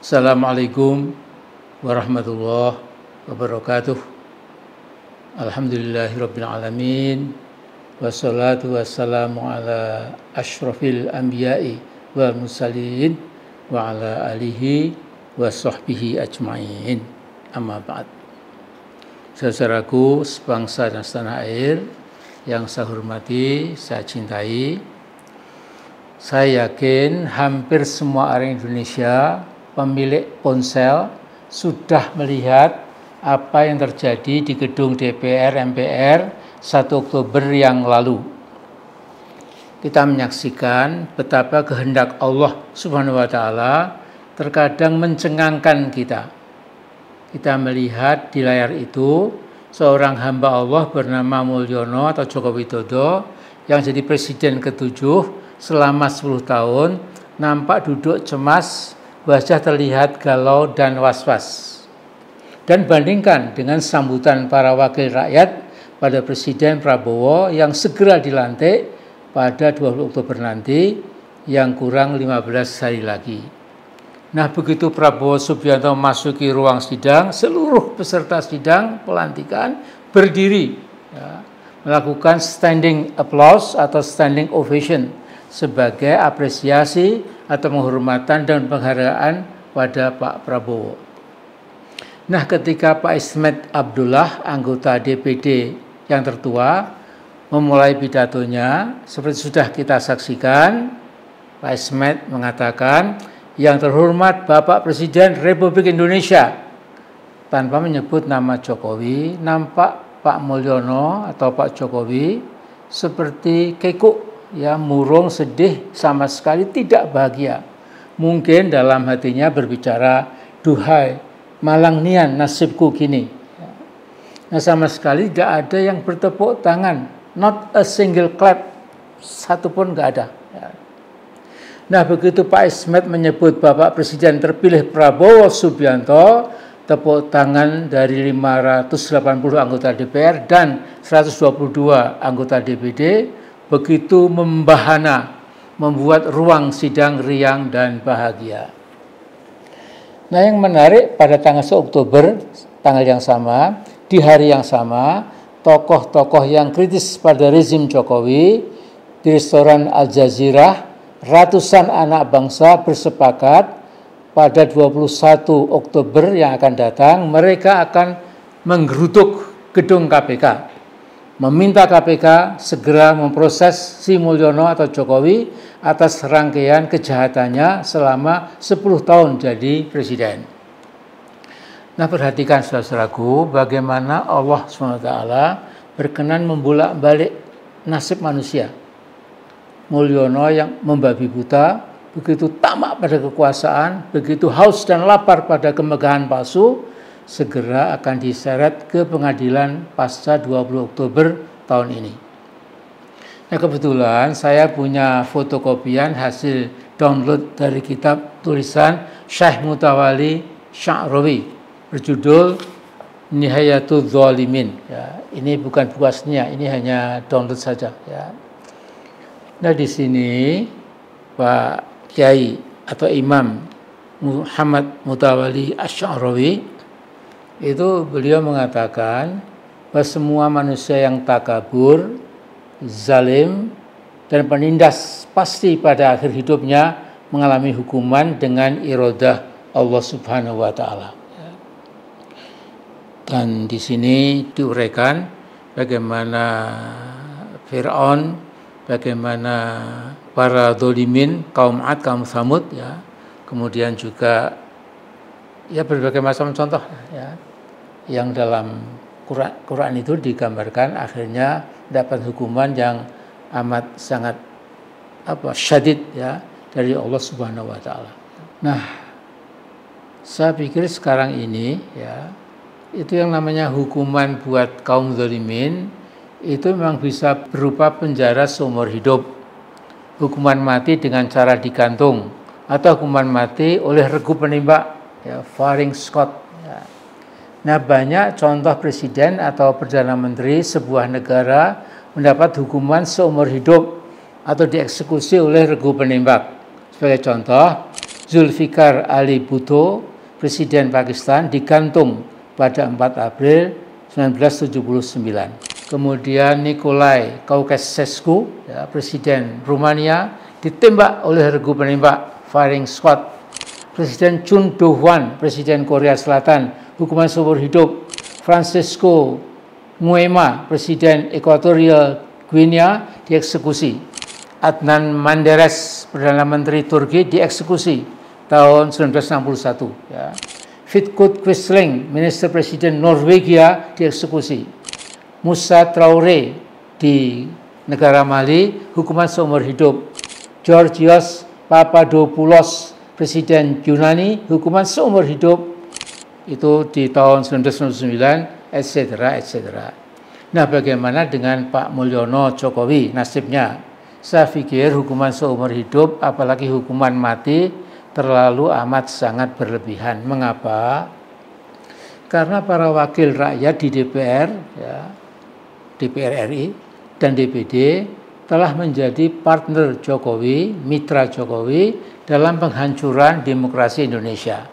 Assalamualaikum warahmatullahi wabarakatuh. Alhamdulillahirabbil alamin. Wassalatu wassalamu ala asyrafil anbiya'i wal mursalin wa ala alihi wa sahbihi ajmain. Amma ba'd. Saudaraku sebangsa dan setanah air yang saya hormati, saya cintai. Saya yakin hampir semua orang Indonesia pemilik ponsel sudah melihat apa yang terjadi di gedung DPR MPR 1 Oktober yang lalu. Kita menyaksikan betapa kehendak Allah Subhanahu wa taala terkadang mencengangkan kita. Kita melihat di layar itu seorang hamba Allah bernama Mulyono atau Joko Widodo yang jadi presiden ke-7 selama 10 tahun nampak duduk cemas, wajah terlihat galau dan was-was. Dan bandingkan dengan sambutan para wakil rakyat pada Presiden Prabowo yang segera dilantik pada 20 Oktober nanti yang kurang 15 hari lagi. Nah, begitu Prabowo Subianto memasuki ruang sidang, seluruh peserta sidang pelantikan berdiri melakukan standing applause atau standing ovation sebagai apresiasi atau penghormatan dan penghargaan pada Pak Prabowo. Nah, ketika Pak Ismet Abdullah, anggota DPD yang tertua, memulai pidatonya, seperti sudah kita saksikan, Pak Ismet mengatakan, yang terhormat Bapak Presiden Republik Indonesia, tanpa menyebut nama Jokowi, nampak Pak Mulyono atau Pak Jokowi seperti kekuk, murung, sedih, sama sekali tidak bahagia. Mungkin dalam hatinya berbicara, duhai, malang nian nasibku kini. Nah, sama sekali tidak ada yang bertepuk tangan, not a single clap, satu pun nggak ada. Nah, begitu Pak Ismet menyebut Bapak Presiden terpilih Prabowo Subianto, tepuk tangan dari 580 anggota DPR dan 122 anggota DPD begitu membahana, membuat ruang sidang riang dan bahagia. Nah, yang menarik pada tanggal 1 Oktober, tanggal yang sama, di hari yang sama, tokoh-tokoh yang kritis pada rezim Jokowi di restoran Al Jazeera, ratusan anak bangsa bersepakat pada 21 Oktober yang akan datang, mereka akan menggeruduk gedung KPK. Meminta KPK segera memproses si Mulyono atau Jokowi atas rangkaian kejahatannya selama 10 tahun jadi presiden. Nah, perhatikan saudaraku bagaimana Allah SWT berkenan membolak-balik nasib manusia. Mulyono yang membabi buta, begitu tamak pada kekuasaan, begitu haus dan lapar pada kemegahan palsu, segera akan diseret ke pengadilan pasca 20 Oktober tahun ini. Nah, kebetulan saya punya fotokopian hasil download dari kitab tulisan Syekh Mutawalli Sya'rawi berjudul Nihayatul Zalimin. Ini bukan buku aslinya, ini hanya download saja. Nah, di sini Pak Kiai atau Imam Muhammad Mutawalli Sya'rawi itu beliau mengatakan bahwa semua manusia yang takabur, zalim, dan penindas pasti pada akhir hidupnya mengalami hukuman dengan iradah Allah Subhanahu wa taala. Dan di sini diuraikan bagaimana Fir'aun, bagaimana para zalimin, kaum 'Ad, kaum Tsamud, kemudian juga berbagai macam contoh yang dalam Quran itu digambarkan akhirnya dapat hukuman yang amat sangat syadid dari Allah Subhanahu wa taala. Nah, saya pikir sekarang ini itu yang namanya hukuman buat kaum zalimin itu memang bisa berupa penjara seumur hidup, hukuman mati dengan cara digantung, atau hukuman mati oleh regu penembak, firing squad. Nah, banyak contoh presiden atau perdana menteri sebuah negara mendapat hukuman seumur hidup atau dieksekusi oleh regu penembak. Sebagai contoh, Zulfikar Ali Bhutto, Presiden Pakistan, digantung pada 4 April 1979. Kemudian Nicolae Ceausescu, ya, Presiden Rumania, ditembak oleh regu penembak firing squad. Presiden Chun Do-hwan, Presiden Korea Selatan, hukuman seumur hidup. Francisco Nguema, Presiden Equatorial Guinea, dieksekusi. Adnan Menderes, Perdana Menteri Turki, dieksekusi tahun 1961. Ya. Vidkun Quisling, Minister Presiden Norwegia, dieksekusi. Moussa Traoré di negara Mali, hukuman seumur hidup. Georgios Papadopoulos, Presiden Yunani, hukuman seumur hidup. Itu di tahun 1999, etc., etc. Nah, bagaimana dengan Pak Mulyono Jokowi nasibnya? Saya pikir hukuman seumur hidup, apalagi hukuman mati, terlalu amat sangat berlebihan. Mengapa? Karena para wakil rakyat di DPR, ya, DPR RI dan DPD telah menjadi partner Jokowi, mitra Jokowi dalam penghancuran demokrasi Indonesia.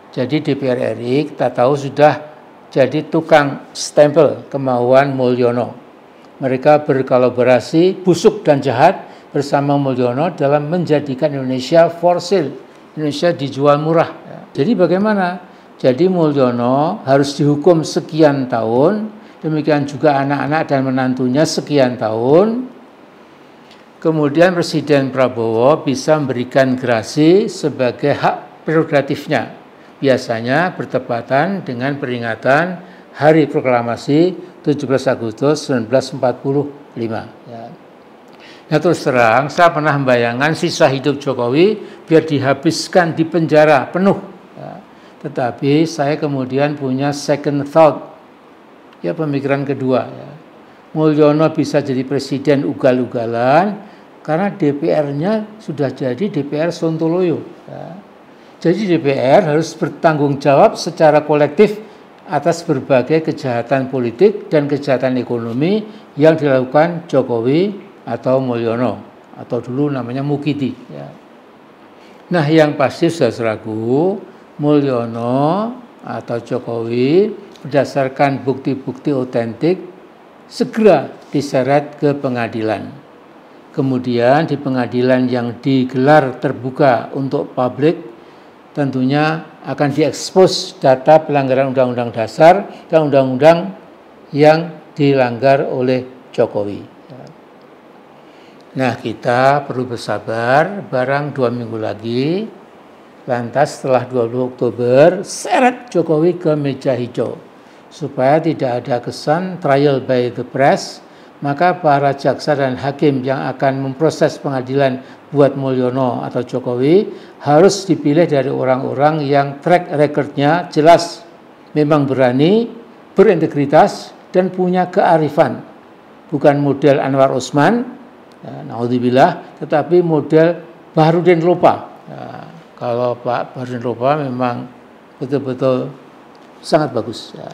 Jadi DPR RI kita tahu sudah jadi tukang stempel kemauan Mulyono. Mereka berkolaborasi busuk dan jahat bersama Mulyono dalam menjadikan Indonesia for sale. Indonesia dijual murah. Jadi bagaimana? Jadi Mulyono harus dihukum sekian tahun, demikian juga anak-anak dan menantunya sekian tahun. Kemudian Presiden Prabowo bisa memberikan gerasi sebagai hak prerogatifnya. Biasanya bertepatan dengan peringatan Hari Proklamasi 17 Agustus 1945. Ya. Nah, terus terang, saya pernah membayangkan sisa hidup Jokowi biar dihabiskan di penjara penuh. Ya. Tetapi saya kemudian punya second thought, ya, pemikiran kedua. Ya. Mulyono bisa jadi presiden ugal-ugalan karena DPR-nya sudah jadi DPR Sontoloyo. Ya. Jadi DPR harus bertanggung jawab secara kolektif atas berbagai kejahatan politik dan kejahatan ekonomi yang dilakukan Jokowi atau Mulyono, atau dulu namanya Mukidi. Ya. Nah, yang pasti sudah seragu, Mulyono atau Jokowi berdasarkan bukti-bukti otentik segera diseret ke pengadilan. Kemudian di pengadilan yang digelar terbuka untuk publik, tentunya akan diekspos data pelanggaran Undang-Undang Dasar dan Undang-Undang yang dilanggar oleh Jokowi. Nah, kita perlu bersabar, barang 2 minggu lagi, lantas setelah 20 Oktober, seret Jokowi ke meja hijau. Supaya tidak ada kesan trial by the press, maka para jaksa dan hakim yang akan memproses pengadilan buat Mulyono atau Jokowi harus dipilih dari orang-orang yang track record-nya jelas, memang berani, berintegritas, dan punya kearifan. Bukan model Anwar Usman, ya, naudzubillah, tetapi model Baharudin Lopa. Ya, kalau Pak Baharudin Lopa memang betul-betul sangat bagus. Ya.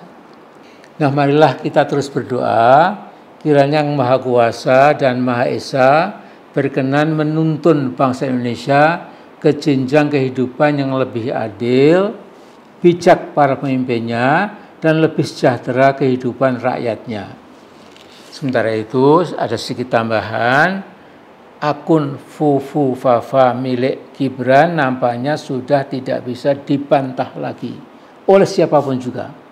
Nah, marilah kita terus berdoa, kiranya Yang Maha Kuasa dan Maha Esa berkenan menuntun bangsa Indonesia ke jenjang kehidupan yang lebih adil, bijak para pemimpinnya, dan lebih sejahtera kehidupan rakyatnya. Sementara itu ada sedikit tambahan, akun Fufu Fafa milik Gibran nampaknya sudah tidak bisa dibantah lagi oleh siapapun juga.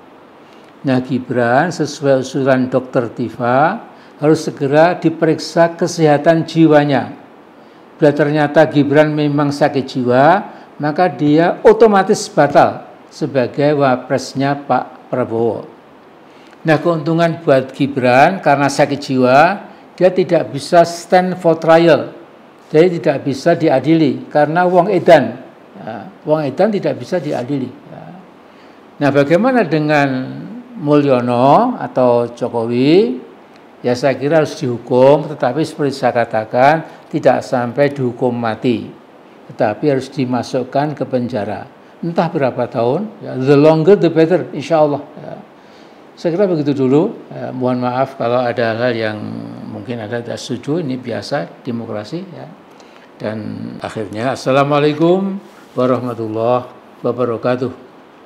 Nah, Gibran sesuai usulan Dr. Tifa harus segera diperiksa kesehatan jiwanya. Bila ternyata Gibran memang sakit jiwa, maka dia otomatis batal sebagai wapresnya Pak Prabowo. Nah, keuntungan buat Gibran karena sakit jiwa, dia tidak bisa stand for trial. Jadi tidak bisa diadili karena wong edan. Ya, wong edan tidak bisa diadili. Ya. Nah, bagaimana dengan Mulyono atau Jokowi? Ya, saya kira harus dihukum, tetapi seperti saya katakan tidak sampai dihukum mati, tetapi harus dimasukkan ke penjara. Entah berapa tahun, ya, the longer the better, insya Allah. Ya. Saya kira begitu dulu. Ya, mohon maaf kalau ada hal yang mungkin ada tidak setuju, ini biasa demokrasi. Ya. Dan akhirnya, Assalamualaikum warahmatullahi wabarakatuh.